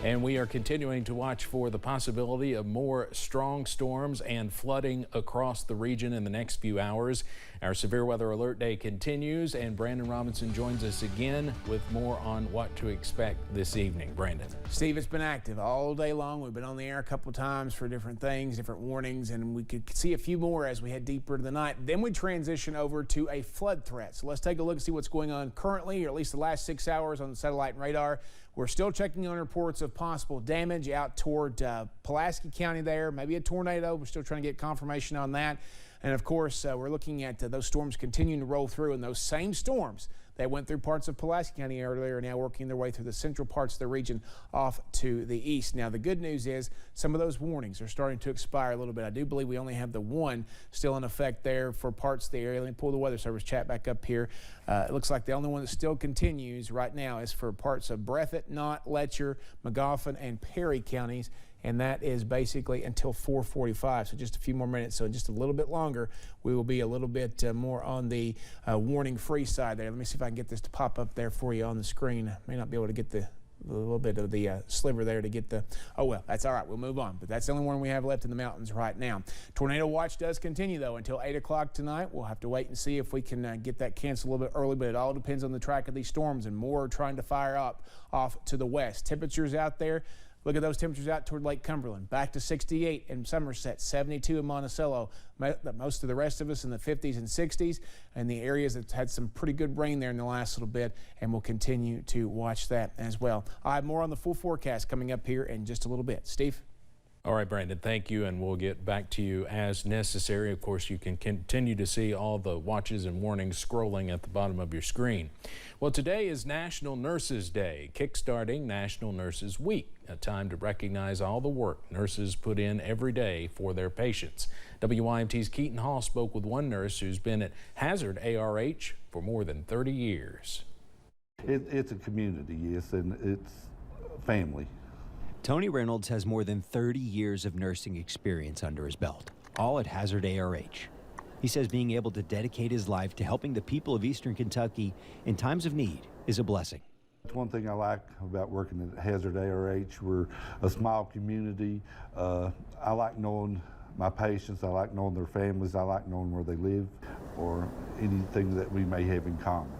And we are continuing to watch for the possibility of more strong storms and flooding across the region in the next few hours. Our severe weather alert day continues, and Brandon Robinson joins us again with more on what to expect this evening. Brandon. Steve, it's been active all day long. We've been on the air a couple times for different things, different warnings, and we could see a few more as we head deeper into the night. Then we transition over to a flood threat. So let's take a look and see what's going on currently, or at least the last 6 hours on the satellite and radar. We're still checking on reports of possible damage out toward Pulaski County there, maybe a tornado. We're still trying to get confirmation on that. And of course, we're looking at those storms continuing to roll through, and those same storms that went through parts of Pulaski County earlier are now working their way through the central parts of the region off to the east. Now, the good news is some of those warnings are starting to expire a little bit. I do believe we only have the one still in effect there for parts of the area. Let me pull the Weather Service chat back up here. It looks like the only one that still continues right now is for parts of Breathitt, Knott, Letcher, Magoffin, and Perry counties. And that is basically until 4:45, so just a few more minutes. So just a little bit longer, we will be a little bit more on the warning-free side there. Let me see if I can get this to pop up there for you on the screen. I may not be able to get a little bit of the sliver there to get the, oh well, that's all right, we'll move on. But that's the only one we have left in the mountains right now. Tornado watch does continue though until 8 o'clock tonight. We'll have to wait and see if we can get that canceled a little bit early, but it all depends on the track of these storms, and more are trying to fire up off to the west. Temperatures out there. Look at those temperatures out toward Lake Cumberland. Back to 68 in Somerset, 72 in Monticello. Most of the rest of us in the 50s and 60s, and the areas that had some pretty good rain there in the last little bit, and we'll continue to watch that as well. I have more on the full forecast coming up here in just a little bit. Steve? All right, Brandon, thank you, and we'll get back to you as necessary. Of course, you can continue to see all the watches and warnings scrolling at the bottom of your screen. Well, today is National Nurses Day, kickstarting National Nurses Week, a time to recognize all the work nurses put in every day for their patients. WYMT's Keaton Hall spoke with one nurse who's been at Hazard ARH for more than 30 years. It's a community, yes, and it's family. Tony Reynolds has more than 30 years of nursing experience under his belt, all at Hazard ARH. He says being able to dedicate his life to helping the people of Eastern Kentucky in times of need is a blessing. One thing I like about working at Hazard ARH, we're a small community. I like knowing my patients, I like knowing their families, I like knowing where they live, or anything that we may have in common.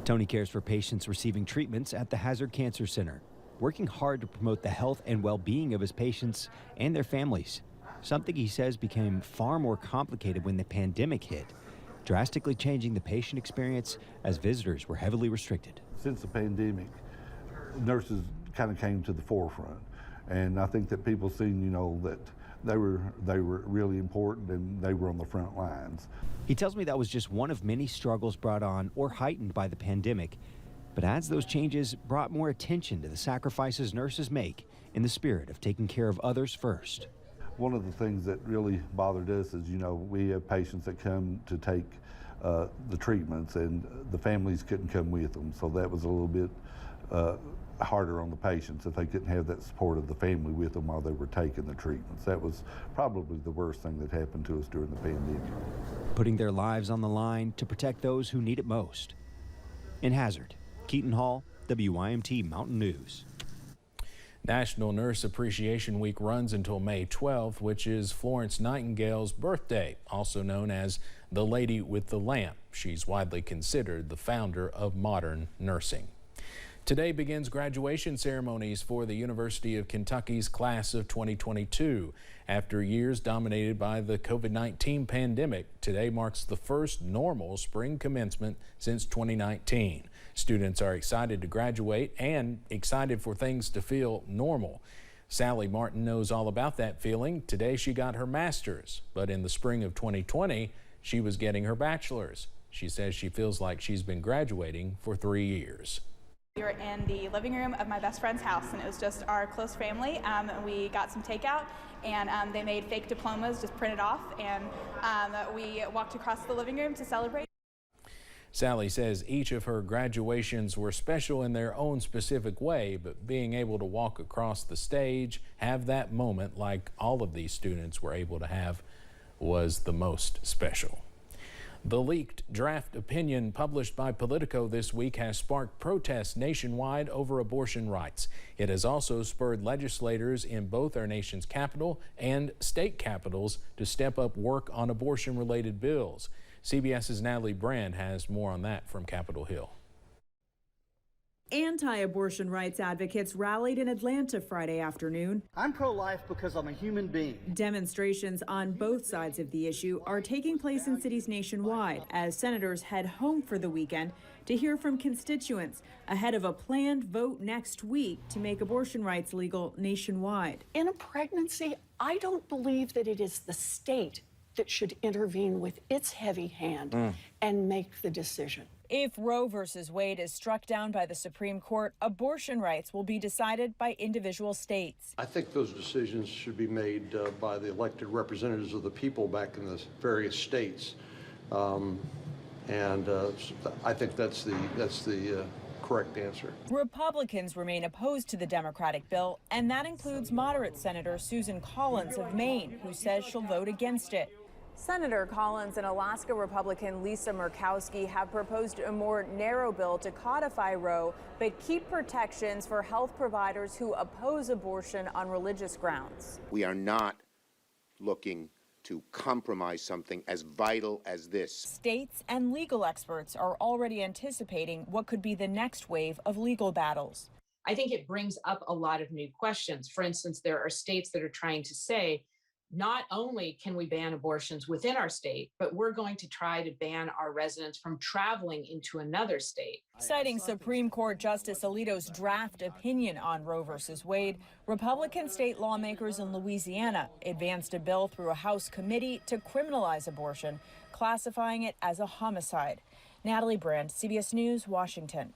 Tony cares for patients receiving treatments at the Hazard Cancer Center, working hard to promote the health and well-being of his patients and their families, something he says became far more complicated when the pandemic hit, drastically changing the patient experience as visitors were heavily restricted. Since the pandemic, nurses kind of came to the forefront, and I think that people seen, you know, that they were really important and they were on the front lines. He tells me that was just one of many struggles brought on or heightened by the pandemic, but adds those changes brought more attention to the sacrifices nurses make in the spirit of taking care of others first. One of the things that really bothered us is, you know, we have patients that come to take the treatments, and the families couldn't come with them, so that was a little bit harder on the patients if they couldn't have that support of the family with them while they were taking the treatments. That was probably the worst thing that happened to us during the pandemic. Putting their lives on the line to protect those who need it most. In Hazard, Keaton Hall, WYMT Mountain News. National Nurse Appreciation Week runs until May 12th, which is Florence Nightingale's birthday, also known as the Lady with the Lamp. She's widely considered the founder of modern nursing. Today begins graduation ceremonies for the University of Kentucky's class of 2022. After years dominated by the COVID-19 pandemic, today marks the first normal spring commencement since 2019. Students are excited to graduate and excited for things to feel normal. Sally Martin knows all about that feeling. Today she got her master's, but in the spring of 2020, she was getting her bachelor's. She says she feels like she's been graduating for 3 years. We were in the living room of my best friend's house, and it was just our close family. We got some takeout, and they made fake diplomas, just printed off, and we walked across the living room to celebrate. Sally says each of her graduations were special in their own specific way, but being able to walk across the stage, have that moment like all of these students were able to have, was the most special. The leaked draft opinion published by Politico this week has sparked protests nationwide over abortion rights. It has also spurred legislators in both our nation's capital and state capitals to step up work on abortion-related bills. CBS's Natalie Brand has more on that from Capitol Hill. Anti-abortion rights advocates rallied in Atlanta Friday afternoon. I'm pro-life because I'm a human being. Demonstrations on both sides of the issue are taking place in cities nationwide as senators head home for the weekend to hear from constituents ahead of a planned vote next week to make abortion rights legal nationwide. In a pregnancy, I don't believe that it is the state that should intervene with its heavy hand and make the decision. If Roe versus Wade is struck down by the Supreme Court, abortion rights will be decided by individual states. I think those decisions should be made by the elected representatives of the people back in the various states. I think that's the correct answer. Republicans remain opposed to the Democratic bill, and that includes moderate Senator Susan Collins of Maine, who says she'll vote against it. Senator Collins and Alaska Republican Lisa Murkowski have proposed a more narrow bill to codify Roe, but keep protections for health providers who oppose abortion on religious grounds. We are not looking to compromise something as vital as this. States and legal experts are already anticipating what could be the next wave of legal battles. I think it brings up a lot of new questions. For instance, there are states that are trying to say, not only can we ban abortions within our state, but we're going to try to ban our residents from traveling into another state. Citing Supreme Court Justice Alito's draft opinion on Roe versus Wade, Republican state lawmakers in Louisiana advanced a bill through a House committee to criminalize abortion, classifying it as a homicide. Natalie Brand, CBS News, Washington.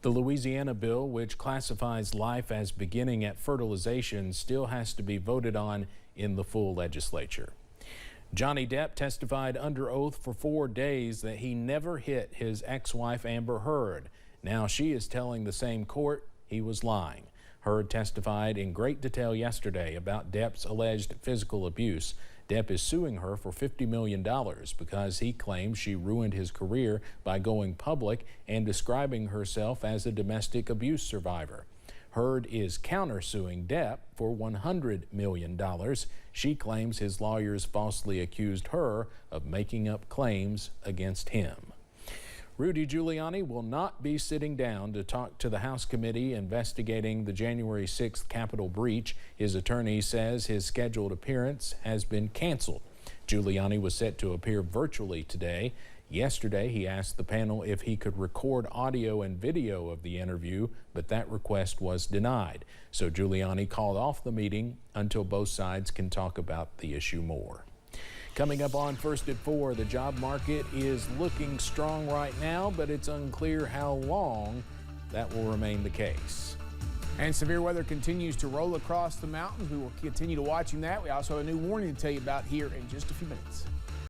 The Louisiana bill, which classifies life as beginning at fertilization, still has to be voted on in the full legislature. Johnny Depp testified under oath for 4 days that he never hit his ex-wife Amber Heard. Now she is telling the same court he was lying. Heard testified in great detail yesterday about Depp's alleged physical abuse. Depp is suing her for $50 million because he claims she ruined his career by going public and describing herself as a domestic abuse survivor. Heard is countersuing Depp for $100 million. She claims his lawyers falsely accused her of making up claims against him. Rudy Giuliani will not be sitting down to talk to the House committee investigating the January 6th Capitol breach. His attorney says his scheduled appearance has been canceled. Giuliani was set to appear virtually today. Yesterday, he asked the panel if he could record audio and video of the interview, but that request was denied. So Giuliani called off the meeting until both sides can talk about the issue more. Coming up on First at 4, the job market is looking strong right now, but it's unclear how long that will remain the case. And severe weather continues to roll across the mountains. We will continue to watching that. We also have a new warning to tell you about here in just a few minutes.